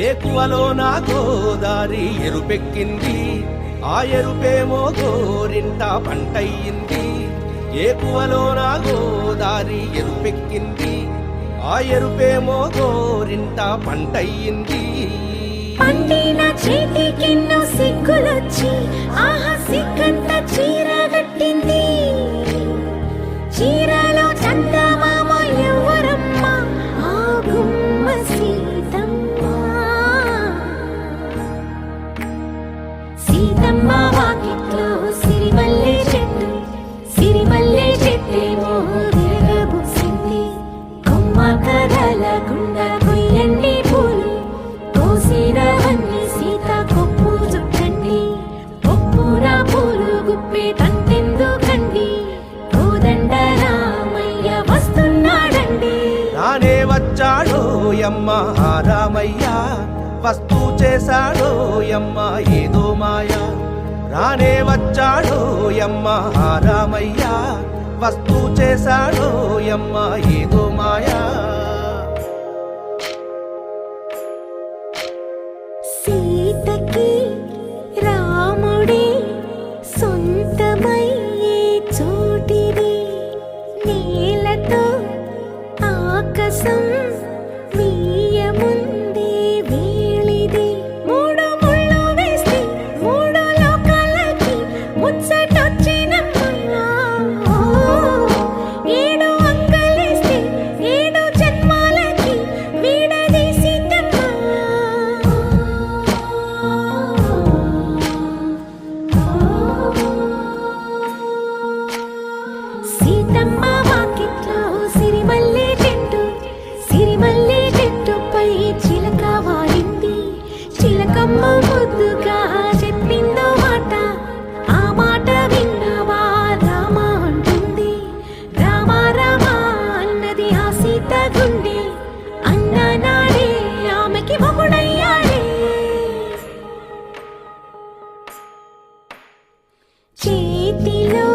ఏకువలో నా గోదారి ఎరుపెక్కింది, ఆ ఎరుపేమో గోరింట పంటయ్యింది. ఏకువలో నా గోదారి ఎరుపెక్కింది, ఆ ఎరుపేమో గోరింట పంటయ్యింది. పండిన చేతికెన్నో సిగ్గులొచ్చి ఆహా సిగ్గంత చీర కట్టింది. చీరలో చందమామ ఎవరమ్మ, ఆ గుమ్మ సీతమ్మ. సీతమ్మ వాకిట్లో సిరిమల్లె చెట్టు, సిరిమల్లె చెట్టేమో విరగబూసింది. కొమ్మ కదలకుండా కొయ్యండి పూలు, కోసినవన్నీ సీత కొప్పు చుట్టండి. కొప్పున పూలు గుప్పే తంతెందుకండి, కోదండ రామయ్య వస్తున్నాడండి. రానే వచ్చాడో యమ్మ ఆ రామయ్య, వస్తూ చేశాడో యమ్మ ఏదో మాయా. రానే వచ్చాడో యమ్మ ఆ రామయ్య, వస్తూ చేశాడో యమ్మ ఏదో మాయా. సీతకి రాముడే సొంతమయ్యే చోటిది, నేలతో ఆకాశం వీయముందే వేళిది. మూడు ముళ్ళు వేస్తే మూడు లోకాలకి ముచ్చటొచ్చినమ్మా. ఏడు అంగలేస్తే ఏడు జన్మాలకి వీడదీసిందమ్మా. సీతమ్మ వాకిట్లో సిరిమల్లె చెట్టు, సిరిమల్లె చెట్టుపై చిలక వాలింది. చిలకమ్మ ముద్దుగా చెప్పిందో మాట, ఆ మాట విన్నవా రామ అంటుంది. రామ రామ అన్నది ఆ సీత గుండె, అన్న నాడే ఆమెకి మొగుడయ్యాడే. చేతిలో